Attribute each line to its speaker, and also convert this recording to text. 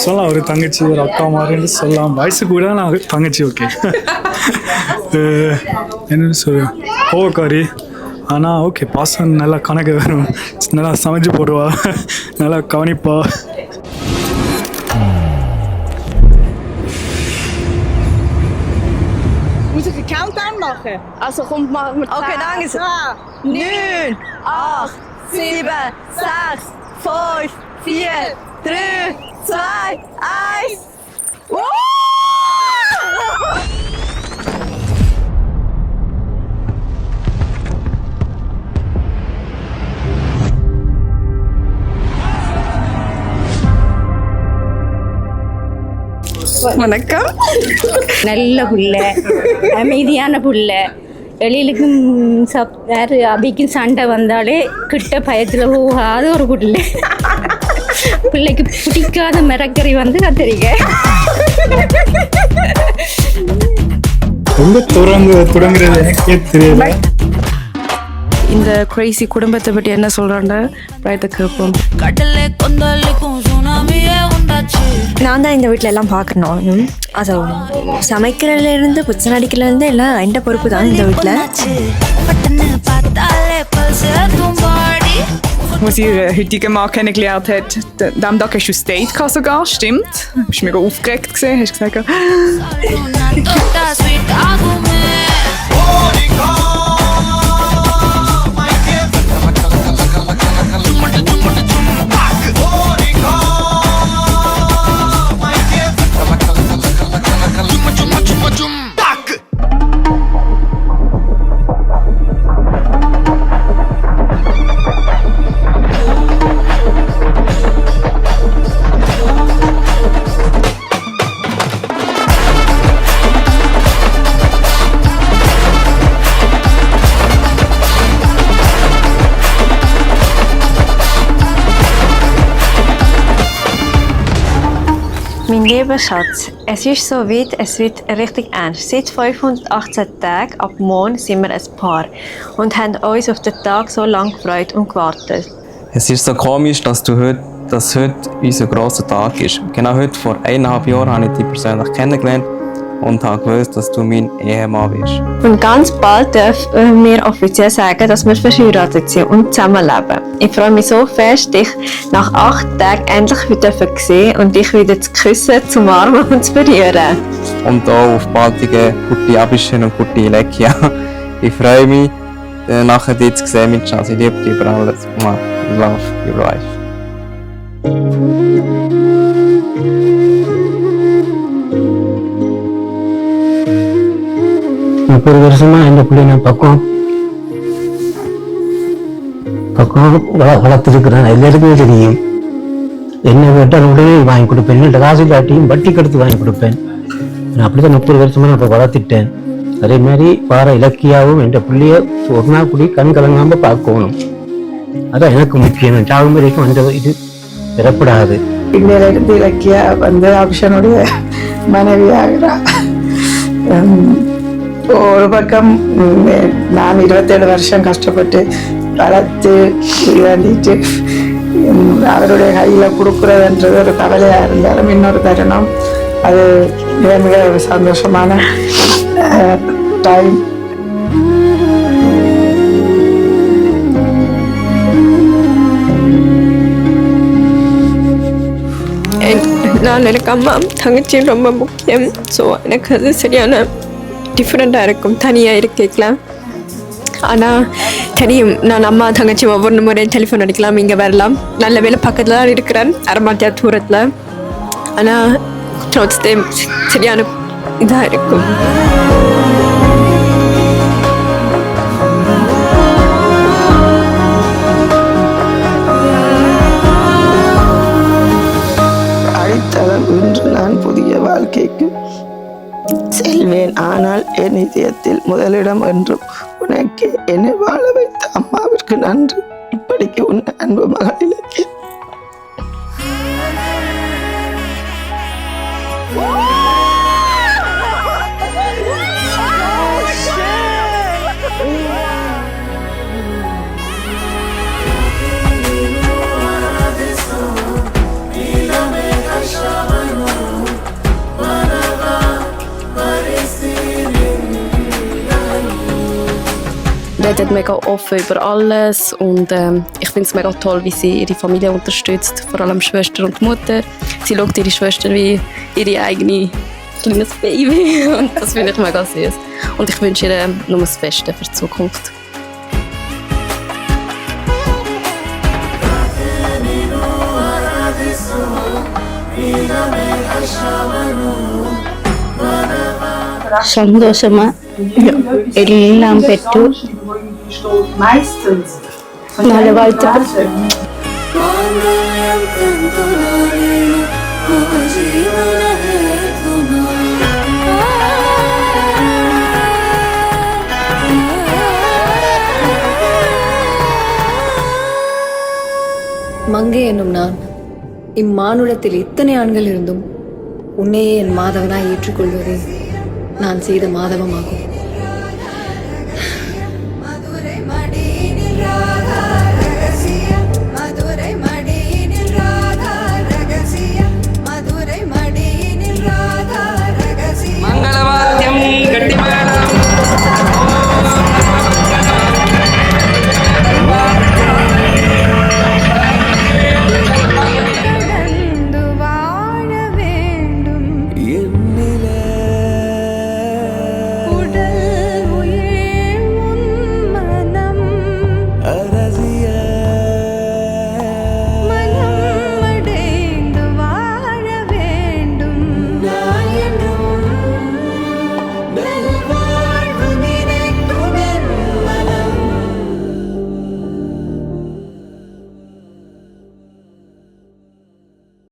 Speaker 1: சொல்லலாம் ஒரு தங்கச்சி ஒரு அக்கா மாதிரின்னு சொல்லலாம். வயசு கூட நான் தங்கச்சி ஓகே. என்னன்னு சொல்லு கோவக்காரி. ஆனால் ஓகே பாசம் நல்லா கணக்கு வரும், நல்லா சமைச்சு போடுவா, நல்லா கவனிப்பா.
Speaker 2: Muss ich einen Countdown machen? Also kommt mal mit
Speaker 3: Okay, danke. 9, 8, 7, 6, 5, 4, 3, 2, 1.
Speaker 2: வணக்கம்.
Speaker 4: நல்ல புள்ள, அமைதியான புள்ள. எழிலுக்கும் யாரு அபிக்கும் சண்டை வந்தாலே கிட்ட பயத்தில் போகாத ஒரு புள்ள. பிள்ளைக்கு பிடிக்காத மிரக்கறி வந்து கத்திரிக்காய்.
Speaker 1: ரொம்ப தொடங்குறது எனக்கே தெரியல.
Speaker 2: இந்த கிரேசி குடும்பத்தை பற்றி என்ன சொல்றான்னு ரைட்டை கேட்போம்.
Speaker 3: நான் தான் இந்த வீட்டில் எல்லாம் பார்க்கணும். அது சமைக்கிறதுலேருந்து புச்சன் அடிக்கிறதுலேருந்து எல்லாம் எந்த பொறுப்பு தான் இந்த வீட்டில்.
Speaker 5: Als ihre heutige Mann kennengelernt hat, dem Tag hast du das Date gehabt sogar, stimmt? Du bist mega aufgeregt gewesen, hast gesagt,
Speaker 3: Mein lieber Schatz, es ist so weit, es wird richtig ernst. Seit 518 Tagen ab morgen sind wir ein Paar und haben uns auf den Tag so lange gefreut und gewartet.
Speaker 6: Es ist so komisch, dass heute unser grosser Tag ist. Genau heute, vor 1,5 Jahren, habe ich dich persönlich kennengelernt und habe gewusst, dass du mein Ehemann bist.
Speaker 3: Und ganz bald dürfen wir offiziell sagen, dass wir verheiratet sind und zusammenleben. Ich freue mich so fest, dich nach 8 Tagen endlich wieder zu sehen und dich wieder zu küssen, zu umarmen und zu berühren.
Speaker 6: Und auch auf baldige gute Abischen und gute Lekia. Ich freue mich, nachher dich zu sehen mit Chance. Ich liebe dich über alles. Love your life.
Speaker 7: ஒரு வருஷமா இந்த பிள்ளை நான் பக்கம் வளர்த்துருக்கிறேன். எல்லாருக்குமே தெரியும். என்ன கேட்டால் உடனே வாங்கி கொடுப்பேன். என்னோட காசு காட்டியும் வட்டி கடுத்து வாங்கி கொடுப்பேன். நான் அப்படிதான் 30 வருஷமா நான் இப்போ வளர்த்துட்டேன். அதே மாதிரி பார இலக்கியாவும் என் பிள்ளைய ஒரு நாள் கூடி கண் கலங்காம பார்க்கணும். அதான் எனக்கு முக்கியம். சாகும் வரைக்கும் அந்த இது பெறப்படாது.
Speaker 8: பின்னிலிருந்து இலக்கியா அபிஷனுடைய மனைவி ஆகிறா. ஒரு பக்கம் நான் 27 வருஷம் கஷ்டப்பட்டு வளர்த்து வேண்டிட்டு அவருடைய கையில் கொடுக்குறதுன்றது ஒரு கவலையாக இருந்தாலும் இன்னொரு தருணம் அது மிக மிக சந்தோஷமான டைம்.
Speaker 9: நான் எனக்கு அம்மா தங்கச்சி ரொம்ப முக்கியம். ஸோ எனக்கு அது சரியான டிஃப்ரெண்ட்டாக இருக்கும் தனியாக இருக்கலாம். ஆனால் தெரியும் நான் அம்மா தங்கச்சி ஒவ்வொரு முறையும் டெலிஃபோன் அடிக்கலாம், இங்கே வரலாம். நல்ல வேலை பக்கத்தில் தான் இருக்கிறேன், அரமாத்தியா தூரத்தில். ஆனால் சரியான இதாக இருக்கும்.
Speaker 8: அடித்தளம் இன்று நான் புதிய வாழ்க்கைக்கு செல்வேன். ஆனால் என் இதயத்தில் முதலிடம் என்றும் உனக்கு என்னை வாழ வைத்த அம்மாவிற்கு நன்றி. இப்படிக்கு உன் அன்பு மகள் இலக்கிய.
Speaker 10: Show.
Speaker 2: Sie hat mega offen über alles und ich finde es mega toll, wie sie ihre Familie unterstützt, vor allem Schwester und Mutter. Sie schaut ihre Schwester wie ihre eigene kleines Baby und das finde ich mega süß. Und ich wünsche ihr nur das Beste für die Zukunft.
Speaker 4: சந்தோஷமா எல்லாம் பெற்று நல்ல வாழ்த்துக்கள்.
Speaker 9: மங்கை என்னும் நான் இம்மானுடத்தில் இத்தனை ஆண்கள் இருந்தும் உன்னையே என் மாதவனாய் ஏற்றுக்கொள்வதே நான் செய்த மாதவமாகும்.